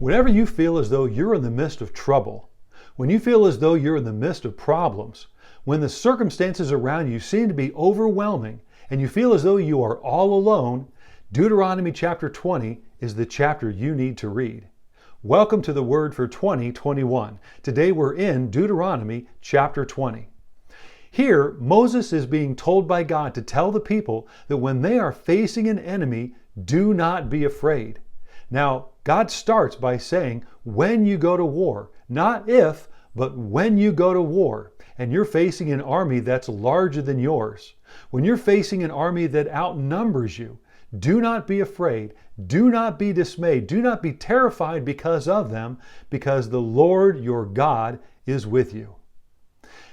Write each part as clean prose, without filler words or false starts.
Whenever you feel as though you're in the midst of trouble, when you feel as though you're in the midst of problems, when the circumstances around you seem to be overwhelming, and you feel as though you are all alone, Deuteronomy chapter 20 is the chapter you need to read. Welcome to the Word for 2021. Today we're in Deuteronomy chapter 20. Here, Moses is being told by God to tell the people that when they are facing an enemy, do not be afraid. Now, God starts by saying, when you go to war, not if, but when you go to war, and you're facing an army that's larger than yours, when you're facing an army that outnumbers you, do not be afraid, do not be dismayed, do not be terrified because of them, because the Lord your God is with you.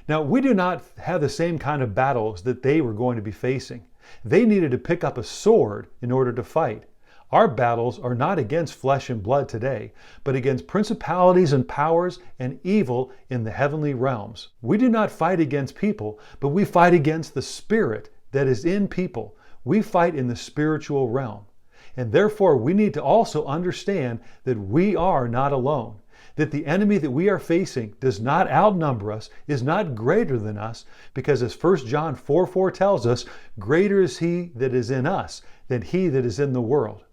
Now, we do not have the same kind of battles that they were going to be facing. They needed to pick up a sword in order to fight. Our battles are not against flesh and blood today, but against principalities and powers and evil in the heavenly realms. We do not fight against people, but we fight against the spirit that is in people. We fight in the spiritual realm. And therefore, we need to also understand that we are not alone, that the enemy that we are facing does not outnumber us, is not greater than us, because as 1 John 4:4 tells us, greater is he that is in us than he that is in the world.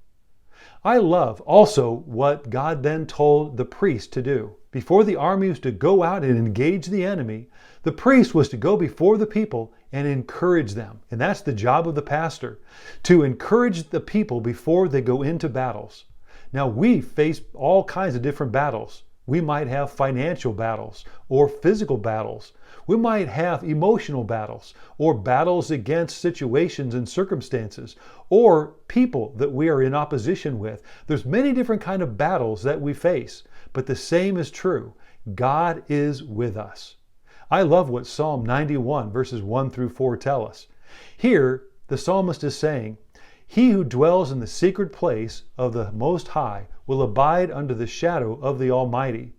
I love also what God then told the priest to do. Before the army was to go out and engage the enemy, the priest was to go before the people and encourage them. And that's the job of the pastor, to encourage the people before they go into battles. Now, we face all kinds of different battles. We might have financial battles or physical battles. We might have emotional battles or battles against situations and circumstances or people that we are in opposition with. There's many different kinds of battles that we face, but the same is true. God is with us. I love what Psalm 91 verses 1 through 4 tell us. Here, the psalmist is saying, "He who dwells in the secret place of the Most High will abide under the shadow of the Almighty."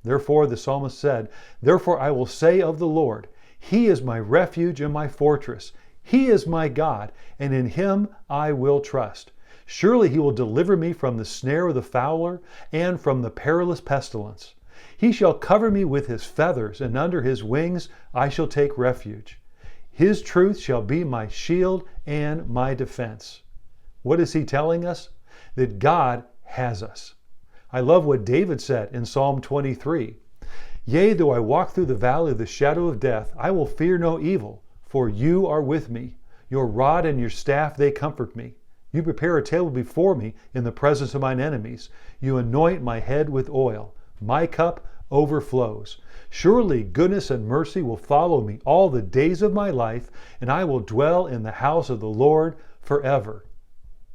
Therefore, the psalmist said, "Therefore I will say of the Lord, He is my refuge and my fortress. He is my God, and in Him I will trust. Surely He will deliver me from the snare of the fowler and from the perilous pestilence. He shall cover me with His feathers, and under His wings I shall take refuge. His truth shall be my shield and my defense." What is he telling us? That God has us. I love what David said in Psalm 23. "Yea, though I walk through the valley of the shadow of death, I will fear no evil, for you are with me. Your rod and your staff, they comfort me. You prepare a table before me in the presence of mine enemies. You anoint my head with oil. My cup overflows. Surely goodness and mercy will follow me all the days of my life, and I will dwell in the house of the Lord forever."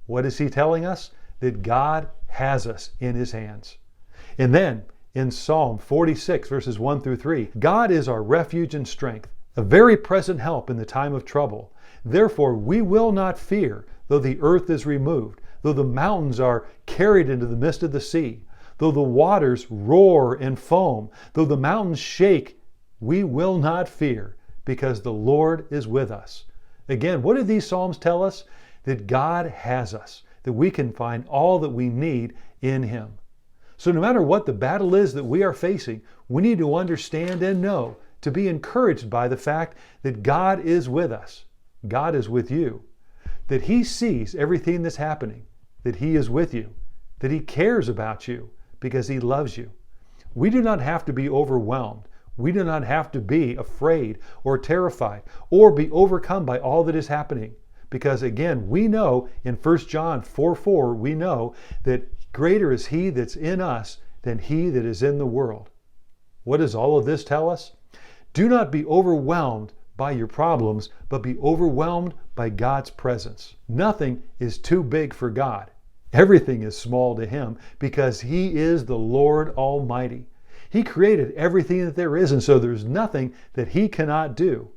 What is he telling us? That God has us in His hands. And then in Psalm 46 verses 1 through 3, God is our refuge and strength, a very present help in the time of trouble. Therefore we will not fear, though the earth is removed, though the mountains are carried into the midst of the sea, though the waters roar and foam, though the mountains shake, we will not fear, because the Lord is with us. Again, what do these Psalms tell us? That God has us, that we can find all that we need in Him. So no matter what the battle is that we are facing, we need to understand and know, to be encouraged by the fact that God is with us. God is with you. That He sees everything that's happening. That He is with you. That He cares about you because He loves you. We do not have to be overwhelmed. We do not have to be afraid or terrified or be overcome by all that is happening. Because again, we know in 1 John 4:4, we know that greater is He that's in us than he that is in the world. What does all of this tell us? Do not be overwhelmed by your problems, but be overwhelmed by God's presence. Nothing is too big for God. Everything is small to Him because He is the Lord Almighty. He created everything that there is, and so there's nothing that He cannot do.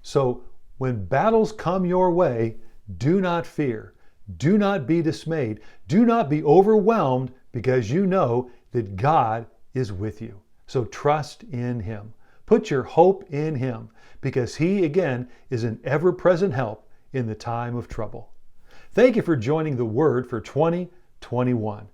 So when battles come your way, do not fear. Do not be dismayed. Do not be overwhelmed, because you know that God is with you. So trust in Him. Put your hope in Him, because He, again, is an ever-present help in the time of trouble. Thank you for joining the Word for 2021.